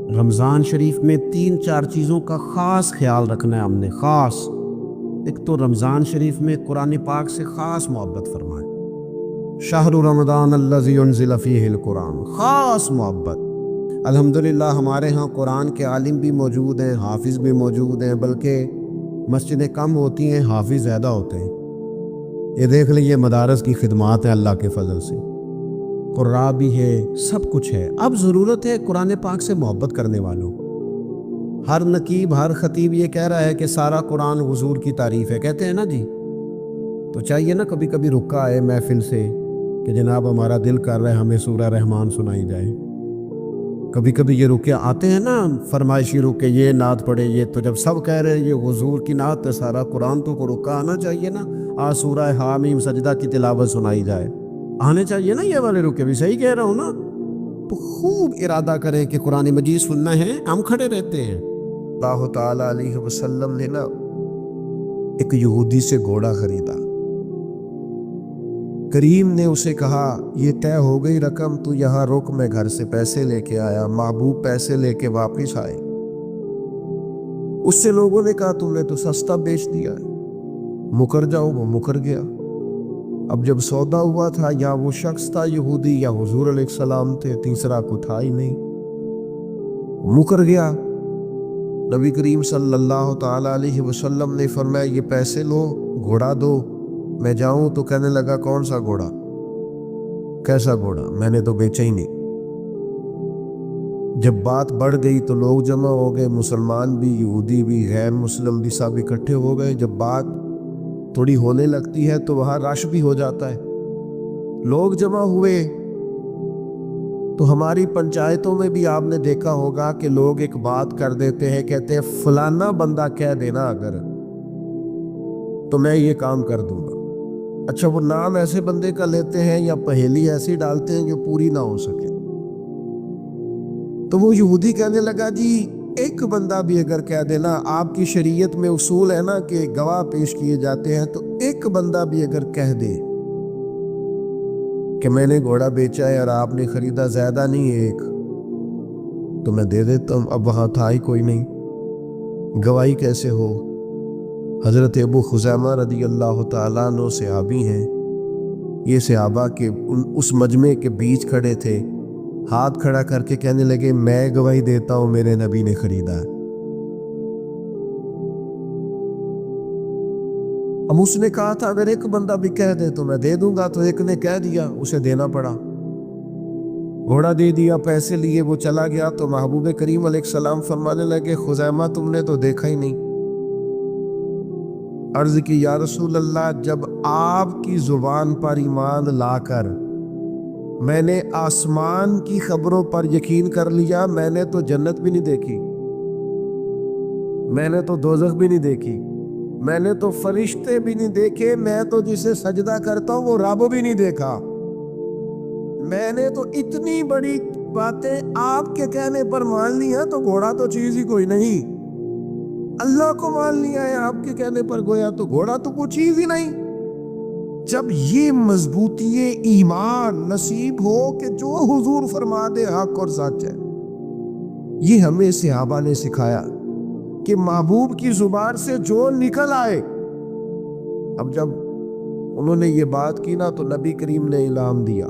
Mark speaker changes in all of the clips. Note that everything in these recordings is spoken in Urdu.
Speaker 1: رمضان شریف میں 3-4 چیزوں کا خاص خیال رکھنا ہے ہم نے، خاص۔ ایک تو رمضان شریف میں قرآن پاک سے خاص محبت فرمائیں، شہر رمضان الذی انزل فیہ القرآن، خاص محبت۔ الحمدللہ ہمارے ہاں قرآن کے عالم بھی موجود ہیں، حافظ بھی موجود ہیں، بلکہ مسجدیں کم ہوتی ہیں، حافظ زیادہ ہوتے ہیں۔ یہ دیکھ لیجیے مدارس کی خدمات ہیں اللہ کے فضل سے، قراء بھی ہے، سب کچھ ہے۔ اب ضرورت ہے قرآن پاک سے محبت کرنے والوں۔ ہر نقیب، ہر خطیب یہ کہہ رہا ہے کہ سارا قرآن حضور کی تعریف ہے، کہتے ہیں نا جی، تو چاہیے نا کبھی کبھی رکا آئے محفل سے کہ جناب ہمارا دل کر رہا ہے ہمیں سورہ رحمان سنائی جائے۔ کبھی کبھی یہ رکے آتے ہیں نا، فرمائشی رکے، یہ نعت پڑھے، یہ تو جب سب کہہ رہے ہیں یہ حضور کی نعت ہے، سارا قرآن تو کو رکا آنا چاہیے نا، آج سورہ حامیم سجدہ کی تلاوت سنائی جائے، آنے چاہیے نا یہ والے رکے بھی، صحیح کہہ رہا ہوں نا؟ تو خوب ارادہ کریں کہ قرآن مجید سننا ہے، ہم کھڑے رہتے ہیں۔ اللہ تعالیٰ علیہ وسلم نے نا ایک یہودی سے گھوڑا خریدا، کریم نے اسے کہا یہ طے ہو گئی رقم، تو یہاں رک، میں گھر سے پیسے لے کے آیا۔ محبوب پیسے لے کے واپس آئے، اس سے لوگوں نے کہا تم نے تو سستا بیچ دیا ہے، مکر جاؤ۔ وہ مکر گیا۔ اب جب سودا ہوا تھا، یا وہ شخص تھا یہودی یا حضور علیہ السلام تھے، تیسرا کو تھا ہی نہیں، مکر گیا۔ نبی کریم صلی اللہ تعالی علیہ وسلم نے فرمایا یہ پیسے لو، گھوڑا دو، میں جاؤں۔ تو کہنے لگا کون سا گھوڑا، کیسا گھوڑا، میں نے تو بیچا ہی نہیں۔ جب بات بڑھ گئی تو لوگ جمع ہو گئے، مسلمان بھی، یہودی بھی، غیر مسلم بھی، سب اکٹھے ہو گئے۔ جب بات تھوڑی ہونے لگتی ہے تو وہاں رش بھی ہو جاتا ہے، لوگ جمع ہوئے۔ تو ہماری پنچایتوں میں بھی آپ نے دیکھا ہوگا کہ لوگ ایک بات کر دیتے ہیں، کہتے ہیں فلانا بندہ کہہ دینا اگر تو میں یہ کام کر دوں گا۔ اچھا، وہ نام ایسے بندے کا لیتے ہیں یا پہیلی ایسی ڈالتے ہیں جو پوری نہ ہو سکے۔ تو وہ یہودی کہنے لگا جی ایک بندہ بھی اگر کہہ دینا، آپ کی شریعت میں اصول ہے نا کہ گواہ پیش کیے جاتے ہیں، تو ایک بندہ بھی اگر کہہ دے کہ میں نے گھوڑا بیچا ہے اور آپ نے خریدا، زیادہ نہیں ایک، تو میں دے دیتا ہوں۔ اب وہاں تھا ہی کوئی نہیں، گواہی کیسے ہو؟ حضرت ابو خزیمہ رضی اللہ تعالیٰ عنہ صحابی ہیں، یہ صحابہ کے اس مجمع کے بیچ کھڑے تھے، ہاتھ کھڑا کر کے کہنے لگے میں گواہی دیتا ہوں میرے نبی نے خریدا ہے۔ اب اس نے کہا تھا اگر ایک بندہ بھی کہہ دے تو میں دے دوں گا، تو ایک نے کہہ دیا، اسے دینا پڑا، گھوڑا دے دیا، پیسے لیے، وہ چلا گیا۔ تو محبوب کریم علیہ السلام فرمانے لگے خزیمہ تم نے تو دیکھا ہی نہیں۔ عرض کی یا رسول اللہ، جب آپ کی زبان پر ایمان لا کر میں نے آسمان کی خبروں پر یقین کر لیا، میں نے تو جنت بھی نہیں دیکھی، میں نے تو دوزخ بھی نہیں دیکھی، میں نے تو فرشتے بھی نہیں دیکھے، میں تو جسے سجدہ کرتا ہوں وہ رب بھی نہیں دیکھا، میں نے تو اتنی بڑی باتیں آپ کے کہنے پر مان لی ہیں، تو گھوڑا تو چیز ہی کوئی نہیں، اللہ کو مان لیا ہے آپ کے کہنے پر، گویا تو گھوڑا تو کوئی چیز ہی نہیں۔ جب یہ مضبوطی ایمان نصیب ہو کہ جو حضور فرما دے حق اور سچ ہے، یہ ہمیں صحابہ نے سکھایا کہ محبوب کی زبان سے جو نکل آئے۔ اب جب انہوں نے یہ بات کی نا تو نبی کریم نے اعلان دیا،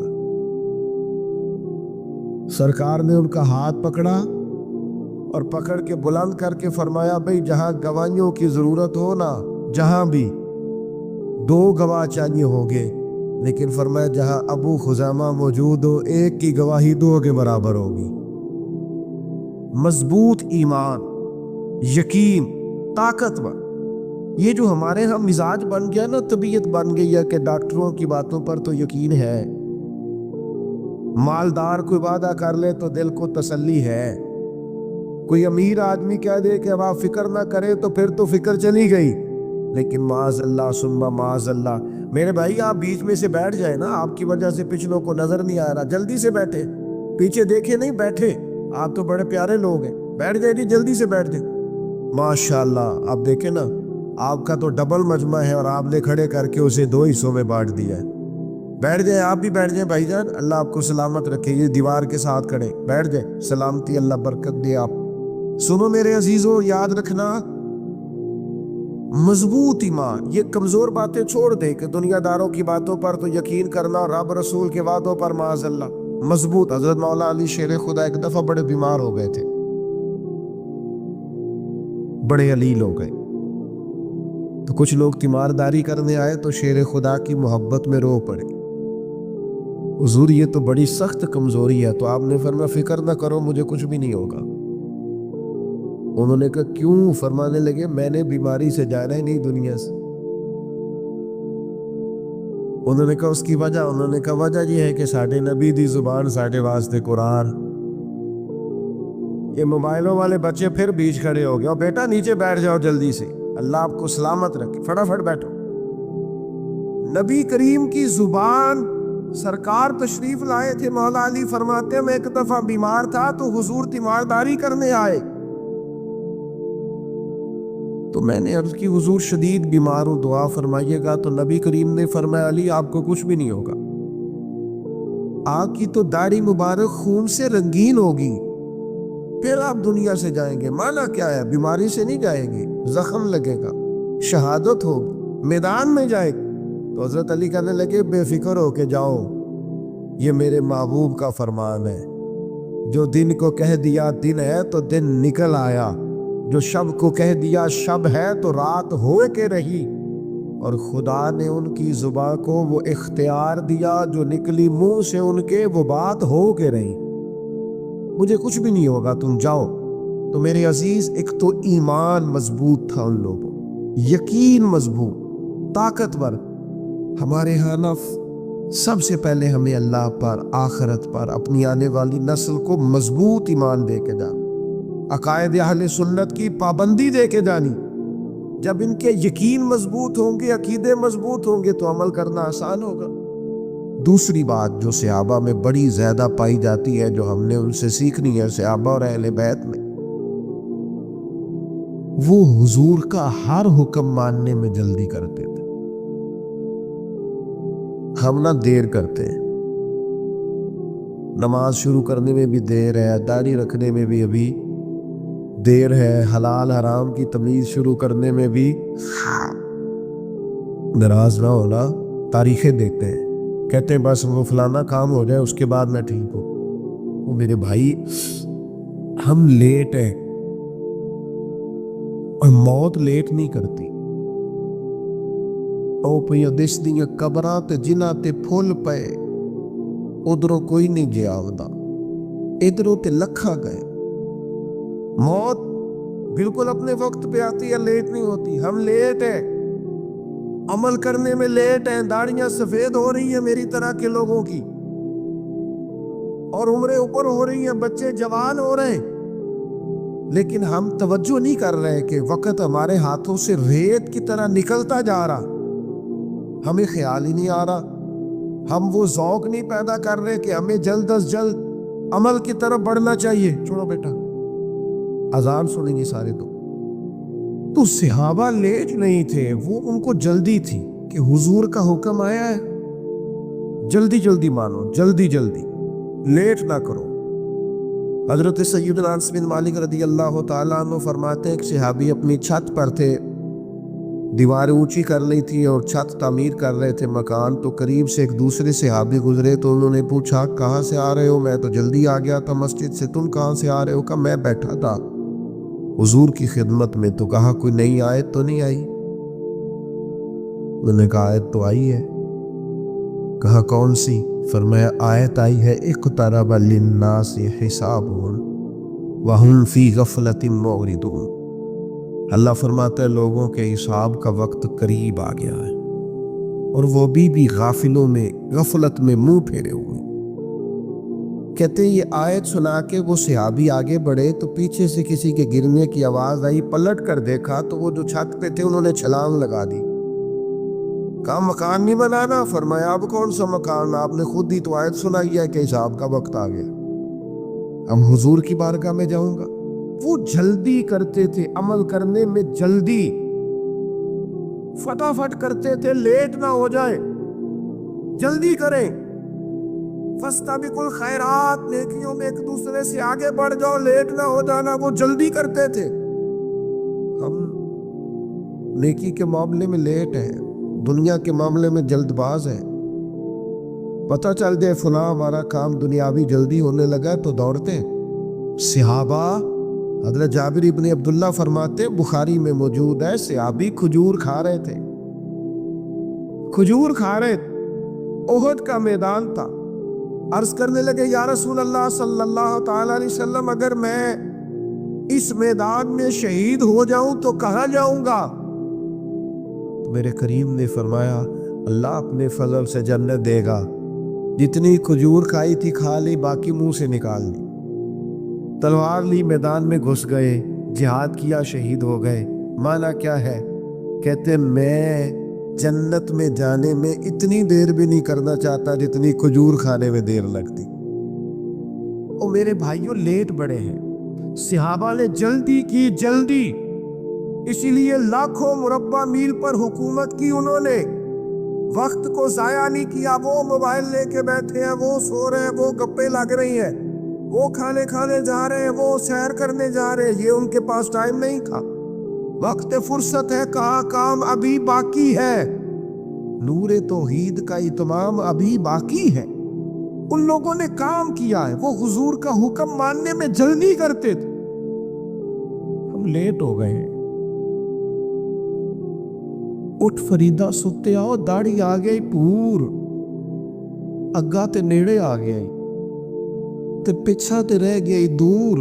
Speaker 1: سرکار نے ان کا ہاتھ پکڑا اور پکڑ کے بلند کر کے فرمایا بھئی جہاں گواہیوں کی ضرورت ہو نا، جہاں بھی 2 گواہ چاہیے ہوگے، لیکن فرمایا جہاں ابو خزیمہ موجود ہو، ایک کی گواہی 2 کے برابر ہوگی۔ مضبوط ایمان، یقین، طاقتور، یہ جو ہمارے ہاں مزاج بن گیا نا، طبیعت بن گئی ہے کہ ڈاکٹروں کی باتوں پر تو یقین ہے، مالدار کوئی وعدہ کر لے تو دل کو تسلی ہے، کوئی امیر آدمی کہہ دے کہ اب آپ فکر نہ کرے تو پھر تو فکر چلی گئی، لیکن معاذ اللہ ثم معاذ اللہ۔ میرے بھائی آپ بیچ میں سے بیٹھ جائیں نا، آپ کی وجہ سے پچھلوں کو نظر نہیں آ رہا، جلدی سے بیٹھے، پیچھے دیکھے نہیں، بیٹھے، آپ تو بڑے پیارے لوگ ہیں، بیٹھ جائیں جی، جلدی سے بیٹھ جائیں۔ ماشاءاللہ، آپ دیکھیں نا، آپ کا تو ڈبل مجمع ہے اور آپ نے کھڑے کر کے اسے 2 حصوں میں بانٹ دیا ہے، بیٹھ جائیں، آپ بھی بیٹھ جائیں بھائی جان، اللہ آپ کو سلامت رکھے، یہ دیوار کے ساتھ کھڑے بیٹھ جائیں، سلامتی اللہ برکت دے آپ۔ سنو میرے عزیزوں، یاد رکھنا مضبوط ایمان، یہ کمزور باتیں چھوڑ دے کہ دنیا داروں کی باتوں پر تو یقین کرنا، رب رسول کے وعدوں پر معاذ اللہ۔ مضبوط، حضرت مولا علی شیر خدا ایک دفعہ بڑے بیمار ہو گئے تھے، بڑے علیل ہو گئے، تو کچھ لوگ تیمارداری کرنے آئے تو شیر خدا کی محبت میں رو پڑے، حضور یہ تو بڑی سخت کمزوری ہے، تو آپ نے فرمایا فکر نہ کرو، مجھے کچھ بھی نہیں ہوگا۔ انہوں نے کہا کیوں؟ فرمانے لگے میں نے بیماری سے جانا ہی نہیں دنیا سے۔ انہوں نے کہا اس کی وجہ؟ انہوں نے کہا وجہ یہ ہے کہ ساڈے نبی دی زبان ساڈے واسطے قرآن۔ یہ موبائلوں والے بچے پھر بیچ کھڑے ہو گئے، اور بیٹا نیچے بیٹھ جاؤ جلدی سے، اللہ آپ کو سلامت رکھے، فٹافٹ بیٹھو۔ نبی کریم کی زبان، سرکار تشریف لائے تھے، مولا علی فرماتے ہیں میں ایک دفعہ بیمار تھا تو حضور تیمارداری کرنے آئے، تو میں نے عرض کی حضور شدید بیمار ہوں، دعا فرمائیے گا، تو نبی کریم نے فرمایا علی آپ کو کچھ بھی نہیں ہوگا، آپ کی تو داڑھی مبارک خون سے رنگین ہوگی، پھر آپ دنیا سے جائیں گے، مانا کیا ہے؟ بیماری سے نہیں جائیں گے، زخم لگے گا، شہادت ہوگی، میدان میں جائے گا۔ تو حضرت علی کہنے لگے بے فکر ہو کے جاؤ، یہ میرے محبوب کا فرمان ہے، جو دن کو کہہ دیا دن ہے تو دن نکل آیا، جو شب کو کہہ دیا شب ہے تو رات ہو کے رہی، اور خدا نے ان کی زبان کو وہ اختیار دیا، جو نکلی منہ سے ان کے وہ بات ہو کے رہی، مجھے کچھ بھی نہیں ہوگا، تم جاؤ۔ تو میرے عزیز، ایک تو ایمان مضبوط تھا ان لوگوں، یقین مضبوط، طاقتور۔ ہمارے ہاں سب سے پہلے ہمیں اللہ پر، آخرت پر، اپنی آنے والی نسل کو مضبوط ایمان دے کے جانا، عقائد اہل سنت کی پابندی دے کے جانی۔ جب ان کے یقین مضبوط ہوں گے، عقیدے مضبوط ہوں گے تو عمل کرنا آسان ہوگا۔ دوسری بات جو صحابہ میں بڑی زیادہ پائی جاتی ہے، جو ہم نے ان سے سیکھنی ہے، صحابہ اور اہل بیت میں، وہ حضور کا ہر حکم ماننے میں جلدی کرتے تھے۔ ہم نہ دیر کرتے ہیں، نماز شروع کرنے میں بھی دیر ہے، داڑھی رکھنے میں بھی ابھی دیر ہے، حلال حرام کی تمیز شروع کرنے میں بھی ناراض نہ ہونا، تاریخیں دیتے ہیں، کہتے ہیں بس وہ فلانا کام ہو جائے اس کے بعد میں ٹھیک ہوں۔ وہ میرے بھائی، ہم لیٹ ہیں، اور موت لیٹ نہیں کرتی۔ او پہ دس دیا قبراں تے جنہ تے پھول پے، ادھروں کوئی نہیں گیا ہوتا، ادھروں تے لکھا گئے۔ موت بالکل اپنے وقت پہ آتی ہے، لیٹ نہیں ہوتی۔ ہم لیٹ ہیں، عمل کرنے میں لیٹ ہیں، داڑیاں سفید ہو رہی ہیں میری طرح کے لوگوں کی، اور عمریں اوپر ہو رہی ہیں، بچے جوان ہو رہے ہیں، لیکن ہم توجہ نہیں کر رہے کہ وقت ہمارے ہاتھوں سے ریت کی طرح نکلتا جا رہا، ہمیں خیال ہی نہیں آ رہا، ہم وہ ذوق نہیں پیدا کر رہے کہ ہمیں جلد از جلد عمل کی طرف بڑھنا چاہیے۔ چھوڑو بیٹا، اذان سنیں گے سارے تو صحابہ لیٹ نہیں تھے، وہ ان کو جلدی تھی کہ حضور کا حکم آیا ہے، جلدی جلدی مانو، جلدی جلدی، لیٹ نہ کرو۔ حضرت سیدنا انس بن مالک رضی اللہ تعالیٰ عنہ فرماتے ہیں کہ صحابی اپنی چھت پر تھے، دیواریں اونچی کر لی تھی اور چھت تعمیر کر رہے تھے مکان، تو قریب سے ایک دوسرے صحابی گزرے تو انہوں نے پوچھا کہاں سے آ رہے ہو؟ میں تو جلدی آ گیا تھا مسجد سے، تم کہاں سے آ رہے ہو؟ کہا میں بیٹھا تھا حضور کی خدمت میں، تو کہا کوئی نئی آیت تو نہیں آئی؟ انہوں نے کہا آیت تو آئی ہے۔ کہا کون سی؟ فرمایا آیت آئی ہے اقترب للناس حسابهم وهم فی غفلۃ معرضون۔ اللہ فرماتا ہے لوگوں کے حساب کا وقت قریب آ گیا ہے، اور وہ بھی غافلوں میں، غفلت میں منہ پھیرے ہوئے۔ کہتے ہیں یہ آیت سنا کے وہ صحابی آگے بڑھے تو پیچھے سے کسی کے گرنے کی آواز آئی، پلٹ کر دیکھا تو وہ جو چھت پہ تھے انہوں نے چھلانگ لگا دی۔ کہا مکان نہیں بنانا؟ فرمایا اب کون سا مکان، آپ نے خود ہی تو آیت سنائی ہے کہ حساب کا وقت آ گیا، اب حضور کی بارگاہ میں جاؤں گا۔ وہ جلدی کرتے تھے، عمل کرنے میں جلدی، فٹافٹ کرتے تھے، لیٹ نہ ہو جائے۔ جلدی کریں، فاستبقوا الخیرات، نیکیوں میں ایک دوسرے سے آگے بڑھ جاؤ، لیٹ نہ ہو جانا۔ وہ جلدی کرتے تھے، ہم نیکی کے معاملے میں لیٹ ہیں، دنیا کے معاملے میں جلد باز ہیں۔ پتہ چل جائے فلاں ہمارا کام دنیاوی جلدی ہونے لگا تو دوڑتے۔ صحابہ، حضرت جابر ابن عبداللہ فرماتے، بخاری میں موجود ہے، صحابی کھجور کھا رہے تھے، کھجور کھا رہے تھے، احد کا میدان تھا۔ عرض کرنے لگے، یا رسول اللہ صلی اللہ تعالی علیہ وسلم، اگر میں اس میدان میں شہید ہو جاؤں تو کہاں جاؤں گا؟ میرے کریم نے فرمایا، اللہ اپنے فضل سے جنت دے گا، جتنی کھجور کھائی تھی کھا لی، باقی منہ سے نکال لی۔ تلوار لی، میدان میں گھس گئے، جہاد کیا، شہید ہو گئے۔ معنی کیا ہے؟ کہتے میں جنت میں جانے میں اتنی دیر بھی نہیں کرنا چاہتا جتنی کھجور کھانے میں دیر لگتی۔ اور میرے بھائیوں، لیٹ بڑے ہیں، صحابہ نے جلدی کی، جلدی، اسی لیے لاکھوں مربع میل پر حکومت کی انہوں نے، وقت کو ضائع نہیں کیا۔ وہ موبائل لے کے بیٹھے ہیں، وہ سو رہے ہیں، وہ گپے لگ رہی ہیں، وہ کھانے کھانے جا رہے ہیں، وہ سیر کرنے جا رہے ہیں، یہ ان کے پاس ٹائم نہیں تھا۔ وقت فرصت ہے، کہاں کام ابھی باقی ہے، نور توحید کا اتمام ابھی باقی ہے۔ ان لوگوں نے کام کیا ہے، وہ حضور کا حکم ماننے میں جلدی کرتے تھے، ہم لیٹ ہو گئے ہیں۔ اٹھ فریدا ستے آؤ، داڑھی آ گئی پور، اگا تے نیڑے آ گیا تے پچھا تے رہ گئی دور،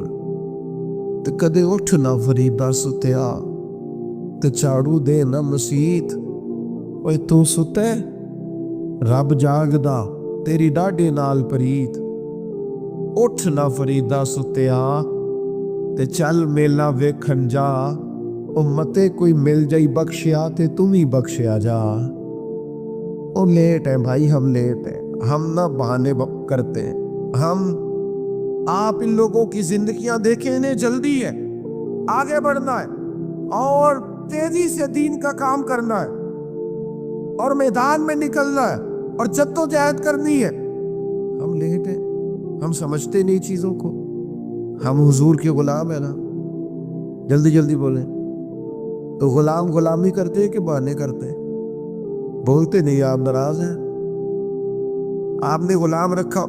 Speaker 1: تے کدے اٹھ نہ فریدا ستیا تے چاڑو دے نہ مسیت۔ اوے تو ستے، رب جاگدا، تیری ڈاڈے نال پریت۔ اٹھ نہ فریدا ستیا تے چل میلا ویکھن جا، امتے کوئی مل جائی بخشیا تے تم ہی بخشیا جا۔ او لیٹ ہیں بھائی، ہم لیٹ ہیں، ہم نہ بہانے کرتے ہیں۔ ہم آپ ان لوگوں کی زندگیاں دیکھیں، انہیں جلدی ہے، آگے بڑھنا ہے اور تیزی سے دین کا کام کرنا ہے اور میدان میں نکلنا ہے اور جدوجہد کرنی ہے۔ ہم لیٹ ہیں، ہم سمجھتے نہیں چیزوں کو، ہم حضور کے غلام ہیں نا۔ جلدی جلدی بولیں تو غلام غلامی کرتے ہیں کہ بہانے کرتے ہیں؟ بولتے نہیں، آپ ناراض ہیں؟ آپ نے غلام رکھا،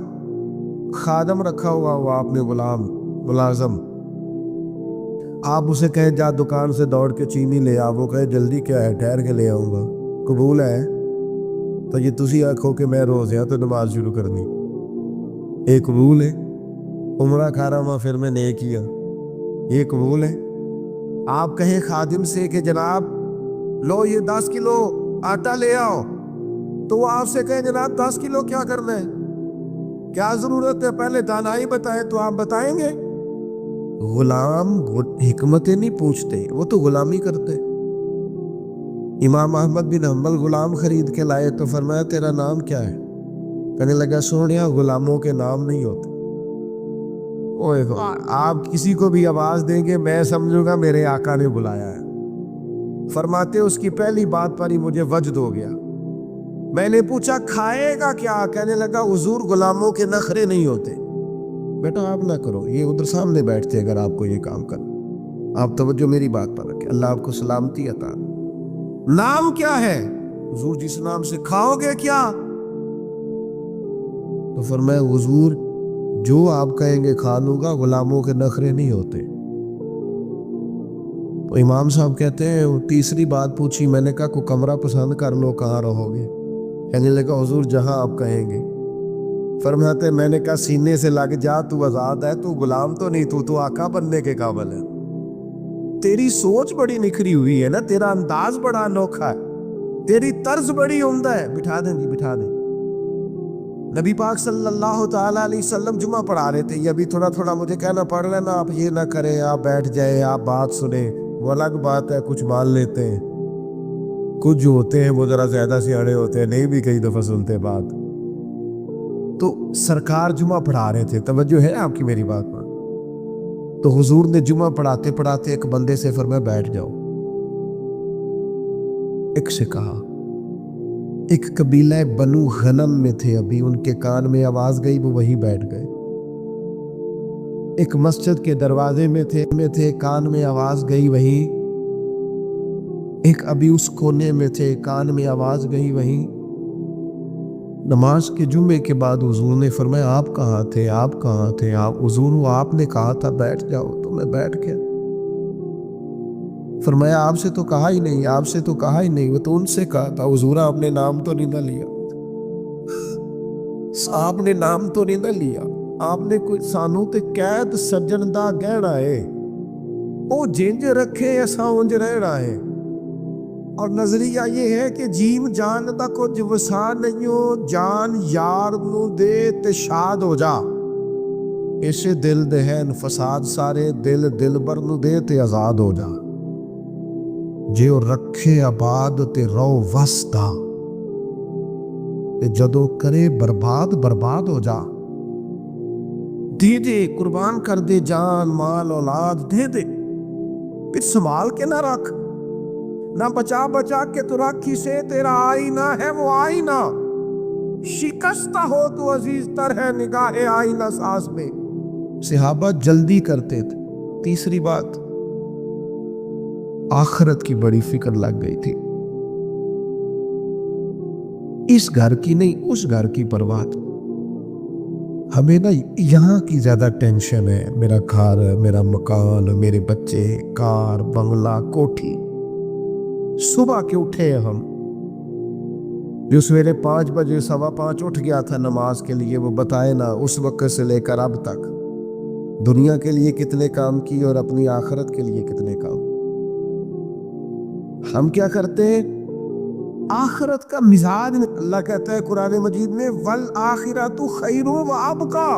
Speaker 1: خادم رکھا ہوا آپ نے، غلام ملازم، آپ اسے کہے جا دکان سے دوڑ کے چینی لے آ، وہ کہے جلدی کیا ہے، ٹھہر کے لے آؤں گا، قبول ہے؟ تو یہ تسی آکھو کہ میں روزیاں تو نماز شروع کرنی، یہ قبول ہے؟ عمرہ کھا رہا ہوں پھر میں نے کیا، یہ قبول ہے؟ آپ کہیں خادم سے کہ جناب لو یہ 10 کلو آٹا لے آؤ، تو وہ آپ سے کہیں جناب 10 کلو کیا کرنا ہے، کیا ضرورت ہے، پہلے دانائی بتائے تو آپ بتائیں گے؟ غلام حکمتیں نہیں پوچھتے، وہ تو غلامی کرتے۔ امام احمد بن حنبل غلام خرید کے لائے تو فرمایا تیرا نام کیا ہے؟ کہنے لگا سونیا غلاموں کے نام نہیں ہوتے۔ آپ کسی کو بھی آواز دیں گے میں سمجھوں گا میرے آقا نے بلایا ہے۔ فرماتے اس کی پہلی بات پر ہی مجھے وجد ہو گیا۔ میں نے پوچھا کھائے گا کیا؟ کہنے لگا حضور غلاموں کے نخرے نہیں ہوتے۔ بیٹا آپ نہ کرو، یہ ادھر سامنے بیٹھتے اگر آپ کو یہ کام کرنا، آپ توجہ میری بات پر رکھیں، اللہ آپ کو سلامتی عطا۔ نام کیا ہے؟ حضور جس نام سے کھاؤ گے کیا؟ تو فرمایا حضور جو آپ کہیں گے کھا لوں گا، غلاموں کے نخرے نہیں ہوتے۔ تو امام صاحب کہتے ہیں تیسری بات پوچھی، میں نے کہا کوئی کمرہ پسند کر لو، کہاں رہو گے؟ کہنے لگا حضور جہاں آپ کہیں گے۔ فرماتے میں نے کہا سینے سے لگ جا، تو آزاد ہے، تو غلام تو نہیں، تو آقا بننے کے قابل ہے۔ تیری سوچ بڑی نکھری ہوئی ہے نا، تیرا انداز بڑا انوکھا ہے، تیری طرز بڑی عمدہ ہے۔ بٹھا دیں جی، بٹھا دیں۔ نبی پاک صلی اللہ تعالیٰ علیہ وسلم جمعہ پڑھا رہے تھے، یہ ابھی تھوڑا تھوڑا مجھے کہنا پڑ رہا ہے نا، آپ یہ نہ کریں، آپ بیٹھ جائیں، آپ بات سنیں، وہ الگ بات ہے، کچھ مان لیتے ہیں، کچھ جو ہوتے ہیں وہ ذرا زیادہ سیاڑے ہوتے ہیں، نہیں بھی کئی دفعہ سنتے بات۔ تو سرکار جمعہ پڑھا رہے تھے، توجہ ہے آپ کی میری بات پر؟ تو حضور نے جمعہ پڑھاتے پڑھاتے ایک بندے سے فرمایا بیٹھ جاؤ، ایک سے کہا ایک قبیلہ بنو غنم میں تھے، ابھی ان کے کان میں آواز گئی، وہ وہیں بیٹھ گئے۔ ایک مسجد کے دروازے میں تھے، کان میں آواز گئی وہیں۔ ایک ابھی اس کونے میں تھے، کان میں آواز گئی وہیں۔ نماز کے جمعے کے بعد حضور نے فرمایا آپ کہاں تھے، آپ کہاں تھے؟ آپ حضور، آپ نے کہا تھا بیٹھ جاؤ تو میں بیٹھ گیا۔ فرمایا آپ سے تو کہا ہی نہیں، آپ سے تو کہا ہی نہیں، وہ تو ان سے کہا تھا۔ حضور آپ نے نام تو نہیں نہ لیا، آپ نے نام تو نہیں نہ لیا، آپ نے کوئی سانو تے قید سجن دا گہنا ہے، وہ جنج رکھے ایسا انج رہنا ہے۔ اور نظریہ یہ ہے کہ جیم جان دا کچھ وسا نہیں ہو، جان یار نو دے تے شاد ہو جا، ایسے دل دہن فساد سارے، دل بر نو دے تے آزاد ہو جا، جے او رکھے آباد تے رو وسدا، تے جدو کرے برباد ہو جا۔ دے قربان کر دے جان مال اولاد دے، پھر سنبھال کے نہ رکھ، نہ بچا کے تو رکھ، اسے تیرا آئینہ ہے وہ آئینہ، شکستہ ہو تو عزیز تر ہے نگاہ آئینہ ساز میں۔ صحابہ جلدی کرتے تھے۔ تیسری بات، آخرت کی بڑی فکر لگ گئی تھی، اس گھر کی نہیں اس گھر کی پرواہ۔ ہمیں نا یہاں کی زیادہ ٹینشن ہے، میرا گھر، میرا مکان، میرے بچے، کار، بنگلہ، کوٹھی۔ صبح کے اٹھے ہم، جو سویرے 5 بجے 5:15 اٹھ گیا تھا نماز کے لیے، وہ بتائے نا اس وقت سے لے کر اب تک دنیا کے لیے کتنے کام کیے اور اپنی آخرت کے لیے کتنے کام۔ ہم کیا کرتے ہیں؟ آخرت کا مزاج اللہ کہتا ہے قرآن مجید میں، وَالْآخِرَةُ خَيْرٌ وَأَبْقَىٰ،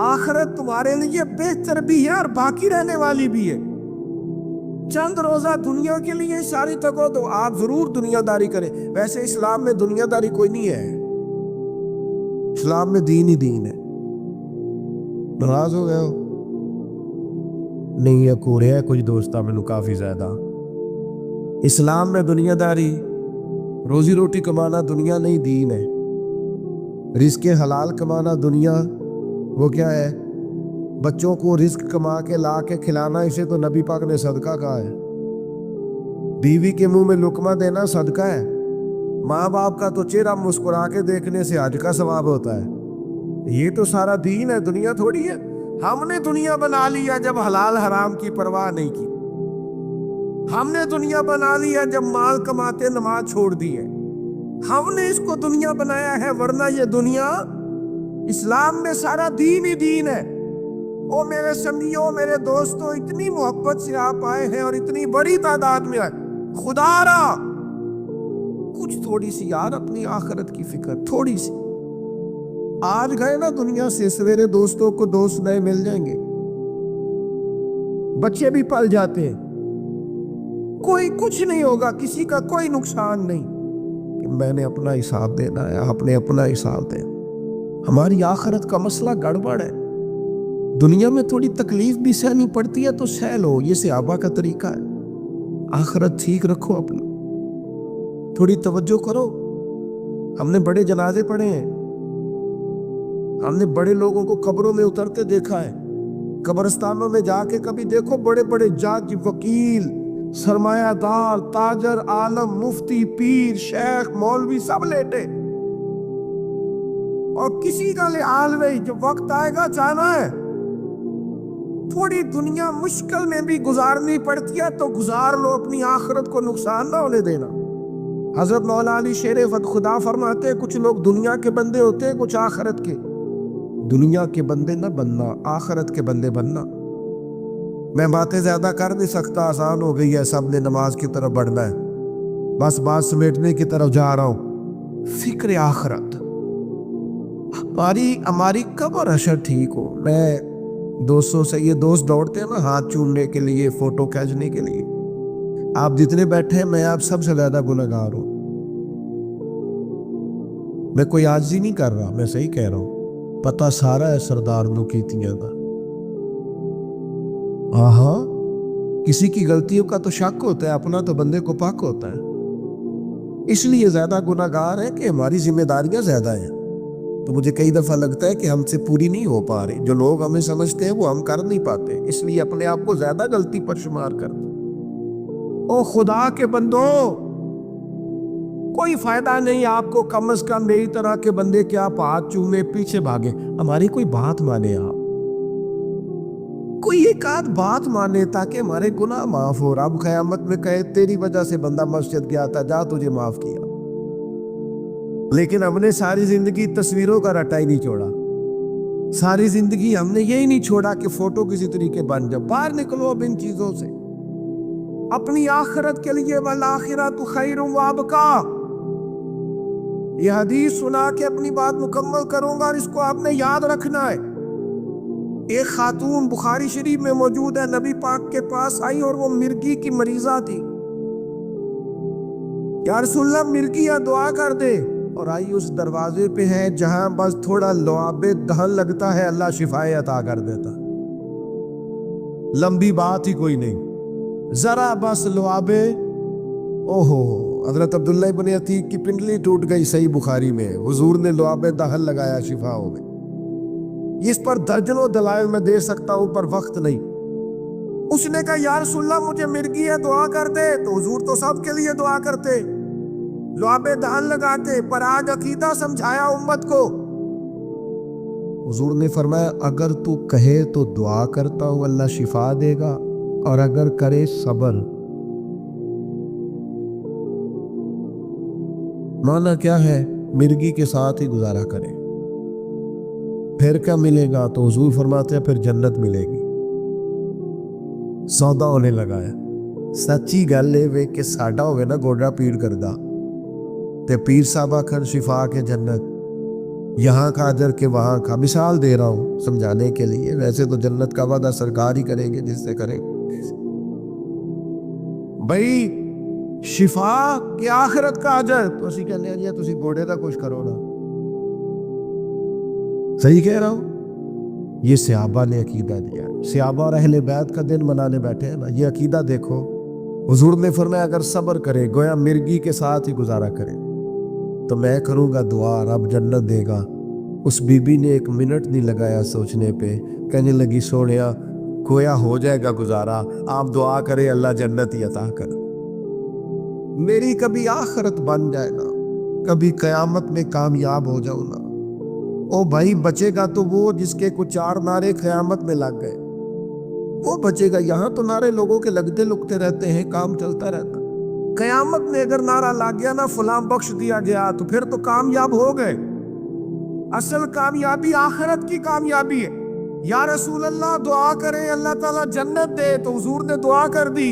Speaker 1: آخرت تمہارے لیے بہتر بھی ہے اور باقی رہنے والی بھی ہے۔ چند روزہ دنیا کے لیے ساری تکو تو آپ ضرور دنیا داری کریں، ویسے اسلام میں دنیا داری کوئی نہیں ہے، اسلام میں دین ہی دین ہے۔ ناراض ہو گئے ہو؟ نہیں، یہ کورے ہے کچھ دوستہ میں کافی زیادہ۔ اسلام میں دنیا داری، روزی روٹی کمانا دنیا نہیں دین ہے، رزق حلال کمانا دنیا وہ کیا ہے؟ بچوں کو رزق کما کے لا کے کھلانا، اسے تو نبی پاک نے صدقہ کہا ہے۔ بیوی کے منہ میں لقمہ دینا صدقہ ہے۔ ماں باپ کا تو چہرہ مسکرا کے دیکھنے سے حج کا ثواب ہوتا ہے۔ یہ تو سارا دین ہے، دنیا تھوڑی ہے۔ ہم نے دنیا بنا لیا جب حلال حرام کی پرواہ نہیں کی، ہم نے دنیا بنا لیا جب مال کماتے نماز چھوڑ دی ہے، ہم نے اس کو دنیا بنایا ہے، ورنہ یہ دنیا، اسلام میں سارا دین ہی دین ہے۔ او میرے سنگیوں، میرے دوستوں، اتنی محبت سے آپ آئے ہیں اور اتنی بڑی تعداد میں آئے، خدا را کچھ تھوڑی سی یار اپنی آخرت کی فکر، تھوڑی سی۔ آج گئے نا دنیا سے، سویرے دوستوں کو دوست نئے مل جائیں گے، بچے بھی پل جاتے ہیں، کوئی کچھ نہیں ہوگا، کسی کا کوئی نقصان نہیں، کہ میں نے اپنا حساب دینا ہے، آپ نے اپنا حساب دینا۔ ہماری آخرت کا مسئلہ گڑبڑ ہے۔ دنیا میں تھوڑی تکلیف بھی سہنی پڑتی ہے تو سہ لو، یہ صحابہ کا طریقہ ہے۔ آخرت ٹھیک رکھو اپنی، تھوڑی توجہ کرو۔ ہم نے بڑے جنازے پڑھے ہیں، ہم نے بڑے لوگوں کو قبروں میں اترتے دیکھا ہے۔ قبرستانوں میں جا کے کبھی دیکھو، بڑے بڑے جج، وکیل، سرمایہ دار، تاجر، عالم، مفتی، پیر، شیخ، مولوی سب لیٹے، اور کسی کا لحاظ نہیں۔ جب وقت آئے گا جانا ہے، تھوڑی دنیا مشکل میں بھی گزارنی پڑتی ہے تو گزار لو، اپنی آخرت کو نقصان نہ ہونے دینا۔ حضرت مولا علی شیر خدا فرماتے ہیں، کچھ لوگ دنیا کے بندے ہوتے ہیں، کچھ آخرت کے۔ دنیا کے بندے نہ بننا، آخرت کے بندے بننا۔ میں باتیں زیادہ کر نہیں سکتا، آسان ہو گئی ہے، سب نے نماز کی طرف بڑھنا ہے، بس بات سمیٹنے کی طرف جا رہا ہوں۔ فکر آخرت، ہماری قبر حشر ٹھیک ہو۔ میں دوستوں سے، یہ دوست دوڑتے ہیں نا ہاتھ چومنے کے لیے، فوٹو کھینچنے کے لیے، آپ جتنے بیٹھے ہیں میں آپ سب سے زیادہ گنہگار ہوں۔ میں کوئی عاجزی نہیں کر رہا، میں صحیح کہہ رہا ہوں، پتہ سارا ہے سردار نو کیتیاں دا۔ کسی کی غلطیوں کا تو شک ہوتا ہے، اپنا تو بندے کو پاک ہوتا ہے۔ اس لیے زیادہ گناہگار ہیں کہ ہماری ذمہ داریاں زیادہ ہیں. تو مجھے کئی دفعہ لگتا ہے کہ ہم سے پوری نہیں ہو پا رہی. جو لوگ ہمیں سمجھتے ہیں وہ ہم کر نہیں پاتے, اس لیے اپنے آپ کو زیادہ غلطی پر شمار کرتے. او خدا کے بندو, کوئی فائدہ نہیں آپ کو, کم از کم میری طرح کے بندے کیا آپ ہاتھ چومے پیچھے بھاگے, ہماری کوئی بات مانے. آپ کوئی ایک آدھ بات مانے تاکہ ہمارے گناہ معاف ہو. رب قیامت میں کہے تیری وجہ سے بندہ مسجد گیا تھا, جا تجھے معاف کیا. لیکن ہم نے ساری زندگی تصویروں کا رٹا ہی نہیں چھوڑا. ساری زندگی ہم نے یہی نہیں چھوڑا کہ فوٹو کسی طریقے بن جائے. باہر نکلو اب ان چیزوں سے, اپنی آخرت کے لیے. والآخرۃ خیر وابقیٰ, یہ حدیث سنا کے اپنی بات مکمل کروں گا, اور اس کو آپ نے یاد رکھنا ہے. ایک خاتون بخاری شریف میں موجود ہے, نبی پاک کے پاس آئی اور وہ مرگی کی مریضہ تھی. یا رسول اللہ مرگی دعا کر دے. اور آئی اس دروازے پہ ہے جہاں بس تھوڑا لعاب دہن لگتا ہے, اللہ شفائے عطا کر دیتا. لمبی بات ہی کوئی نہیں, ذرا بس لعاب. اوہو, حضرت عبداللہ ابن عتیق کی پنڈلی ٹوٹ گئی, صحیح بخاری میں. حضور نے لعاب دہن لگایا, شفا ہو گئی. اس پر درجنوں دلائل میں دے سکتا ہوں پر وقت نہیں. اس نے کہا یا رسول اللہ مجھے مرگی ہے, دعا کر دے. تو حضور تو سب کے لیے دعا کرتے, لعاب دہن لگاتے, پر آج عقیدہ سمجھایا امت کو. حضور نے فرمایا اگر تو کہے تو دعا کرتا ہوں اللہ شفا دے گا, اور اگر کرے صبر. مانا کیا ہے, مرگی کے ساتھ ہی گزارا کرے. پھر کیا ملے گا؟ تو حضور فرماتے ہیں پھر جنت ملے گی. سودا ہونے لگا ہے. سچی گل ہے کہ ساڈا ہوئے نا گوڈا پیڑ کردا, تے پیر صاحب آخر شفا کے جنت, یہاں کا اجر کے وہاں کا. مثال دے رہا ہوں سمجھانے کے لیے, ویسے تو جنت کا وعدہ سرکار ہی کریں گے جس سے کریں بھائی. شفا کے آخرت کا اجر تو اسی کہنے ہیں جی تسی گوڑے دا کچھ کرو نا. صحیح کہہ رہا ہوں. یہ صحابہ نے عقیدہ دیا. صحابہ اور اہل بیت کا دن منانے بیٹھے ہیں نا, یہ عقیدہ دیکھو. حضور نے فرمایا اگر صبر کرے, گویا مرگی کے ساتھ ہی گزارا کرے, تو میں کروں گا دعا, رب جنت دے گا. اس بی بی نے ایک منٹ نہیں لگایا سوچنے پہ, کہنے لگی سونیا گویا ہو جائے گا گزارا, آپ دعا کرے اللہ جنت ہی عطا کر. میری کبھی آخرت بن جائے گا, کبھی قیامت میں کامیاب ہو جاؤں نا. او بھائی بچے گا تو وہ جس کے کچھ 4 نعرے قیامت میں لگ گئے, وہ بچے گا. یہاں تو نعرے لوگوں کے لگتے لگتے رہتے ہیں, کام چلتا رہتا. قیامت میں اگر نعرہ لگ گیا نا فلاں بخش دیا گیا, تو پھر تو کامیاب ہو گئے. اصل کامیابی آخرت کی کامیابی ہے. یا رسول اللہ دعا کریں اللہ تعالیٰ جنت دے, تو حضور نے دعا کر دی.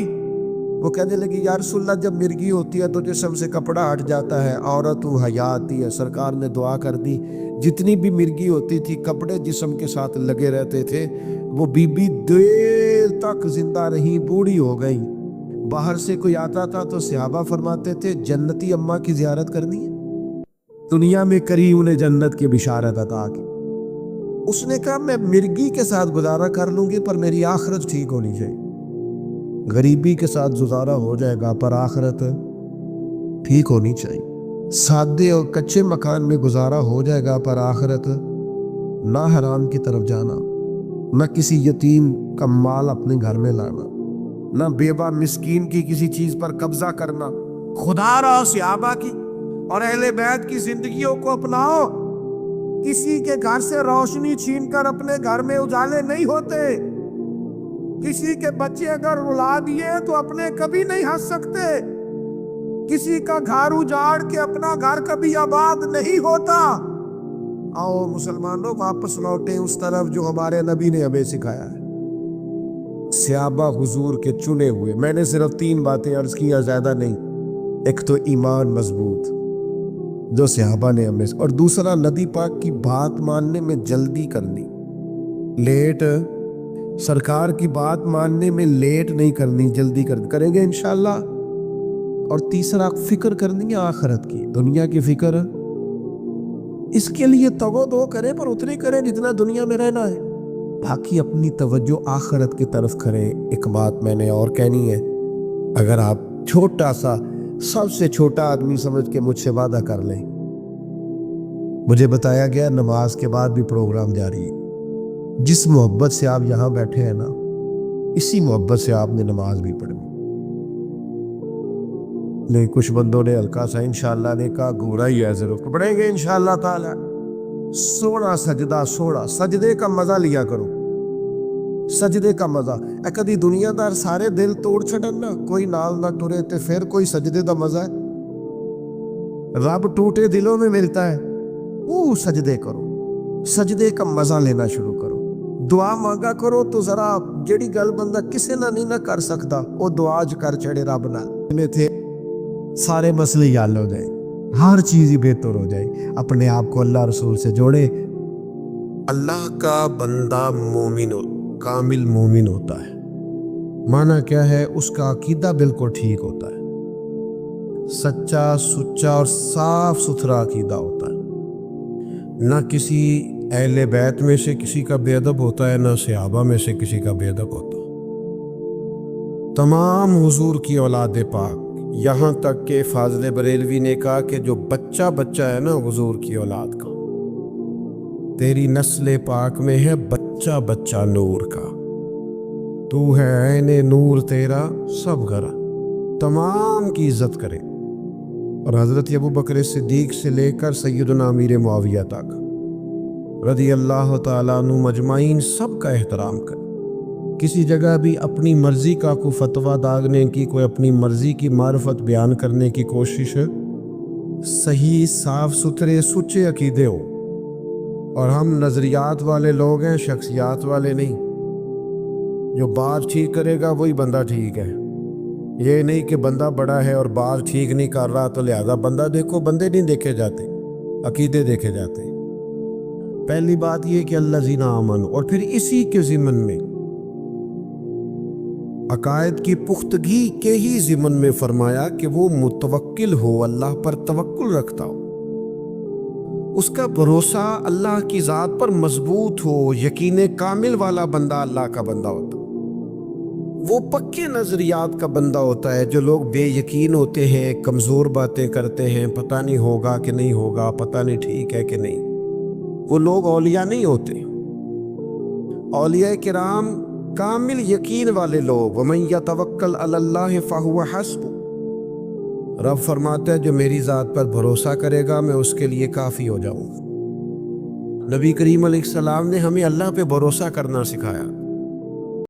Speaker 1: وہ کہنے لگی یا رسول اللہ جب مرگی ہوتی ہے تو جسم سے کپڑا ہٹ جاتا ہے, عورت و حیا آتی ہے. سرکار نے دعا کر دی, جتنی بھی مرگی ہوتی تھی کپڑے جسم کے ساتھ لگے رہتے تھے. وہ بی بی دیر تک زندہ رہی, بوڑھی ہو گئی. باہر سے کوئی آتا تھا تو صحابہ فرماتے تھے جنتی اماں کی زیارت کرنی ہے, دنیا میں کری انہیں جنت کی بشارت عطا کی. اس نے کہا میں مرگی کے ساتھ گزارا کر لوں گی پر میری آخرت ٹھیک ہونی چاہیے. غریبی کے ساتھ گزارا ہو جائے گا پر آخرت ٹھیک ہونی چاہیے. سادے اور کچے مکان میں گزارا ہو جائے گا پر آخرت نہ حرام کی طرف جانا, نہ کسی یتیم کا مال اپنے گھر میں لانا, نہ بیوہ مسکین کی کسی چیز پر قبضہ کرنا. خدا را صحابہ کی اور اہل بیت کی زندگیوں کو اپناؤ. کسی کے گھر سے روشنی چھین کر اپنے گھر میں اجالے نہیں ہوتے. کسی کے بچے اگر رلا دیے تو اپنے کبھی نہیں ہنس سکتے. کسی کا گھر اجاڑ کے اپنا گھر کبھی آباد نہیں ہوتا. آؤ مسلمانوں واپس لوٹیں اس طرف جو ہمارے نبی نے ہمیں سکھایا ہے. صحابہ حضور کے چنے ہوئے. میں نے صرف 3 باتیں عرض کیا, زیادہ نہیں. ایک تو ایمان مضبوط جو صحابہ نے ہمیں, اور دوسرا نبی پاک کی بات ماننے میں جلدی کرنی, لیٹ. سرکار کی بات ماننے میں لیٹ نہیں کرنی, جلدی کریں گے انشاءاللہ. اور تیسرا فکر کرنی ہے آخرت کی, دنیا کی فکر. اس کے لیے توغو دو کریں پر اتنی کریں جتنا دنیا میں رہنا ہے, باقی اپنی توجہ آخرت کی طرف کریں. ایک بات میں نے اور کہنی ہے, اگر آپ چھوٹا سا
Speaker 2: سب سے چھوٹا آدمی سمجھ کے مجھ سے وعدہ کر لیں۔ مجھے بتایا گیا نماز کے بعد بھی پروگرام جاری ہے۔ جس محبت سے آپ یہاں بیٹھے ہیں نا، اسی محبت سے آپ نے نماز بھی پڑھنی۔ نہیں، کچھ بندوں نے ہلکا سا انشاءاللہ نے کہا، گورا ہی ہے، ضرور پڑھیں گے انشاءاللہ تعالی۔ سوڑا سجدہ، سوڑا سجدے کا مزہ لیا کرو، سجدے کا مزہ۔ کدی دنیا دار سارے دل توڑ چھڑن نا، کوئی نال نہ ٹرے تے پھر کوئی سجدے دا مزہ ہے؟ رب ٹوٹے دلوں میں ملتا ہے۔ وہ سجدے کرو، سجدے کا مزہ لینا شروع کرو۔ دعا مانگا کرو تو ذرا جیڑی گل بندہ کسے نہ نہیں نہ کر سکتا، وہ دعا ج کر چڑے رب نال میں تھے، سارے مسئلے حل ہو جائے، ہر چیز ہی بہتر ہو جائے۔ اپنے آپ کو اللہ رسول سے جوڑے۔ اللہ کا بندہ مومن ہو، کامل مومن ہوتا ہے۔ معنی کیا ہے؟ اس کا عقیدہ بالکل ٹھیک ہوتا ہے، سچا سچا اور صاف ستھرا عقیدہ ہوتا ہے۔ نہ کسی اہل بیت میں سے کسی کا بے ادب ہوتا ہے، نہ صحابہ میں سے کسی کا بے ادب ہوتا ہے۔ تمام حضور کی اولاد پاک، یہاں تک کہ فاضل بریلوی نے کہا کہ جو بچہ ہے نا حضور کی اولاد کا، تیری نسل پاک میں ہے بچہ نور کا، تو ہے عین نور تیرا سب گھرا، تمام کی عزت کرے۔ اور حضرت ابو بکر صدیق سے لے کر سیدنا امیر معاویہ تک رضی اللہ تعالیٰ عنہ مجمعین سب کا احترام کرے۔ کسی جگہ بھی اپنی مرضی کا کوئی فتویٰ داغنے کی، کوئی اپنی مرضی کی معرفت بیان کرنے کی کوشش، صحیح صاف ستھرے سچے عقیدے ہو۔ اور ہم نظریات والے لوگ ہیں، شخصیات والے نہیں۔ جو بات ٹھیک کرے گا وہی بندہ ٹھیک ہے۔ یہ نہیں کہ بندہ بڑا ہے اور بات ٹھیک نہیں کر رہا تو لہذا بندہ دیکھو۔ بندے نہیں دیکھے جاتے، عقیدے دیکھے جاتے۔ پہلی بات یہ کہ الذین آمنوا، اور پھر اسی کے ضمن میں عقائد کی پختگی کے ہی ضمن میں فرمایا کہ وہ متوکل ہو، اللہ پر توکل رکھتا ہو، اس کا بھروسہ اللہ کی ذات پر مضبوط ہو، یقین کامل والا بندہ اللہ کا بندہ ہوتا ہے۔ وہ پکے نظریات کا بندہ ہوتا ہے۔ جو لوگ بے یقین ہوتے ہیں، کمزور باتیں کرتے ہیں، پتہ نہیں ہوگا کہ نہیں ہوگا، پتہ نہیں ٹھیک ہے کہ نہیں، وہ لوگ اولیاء نہیں ہوتے۔ اولیاء کرام کامل یقین والے لوگ، وَمَن يَتَوَكَّلْ عَلَى اللَّهِ فَهُوَ حَسْبُهُ، رب فرماتا ہے جو میری ذات پر بھروسہ کرے گا میں اس کے لیے کافی ہو جاؤں گا۔ نبی کریم علیہ السلام نے ہمیں اللہ پہ بھروسہ کرنا سکھایا۔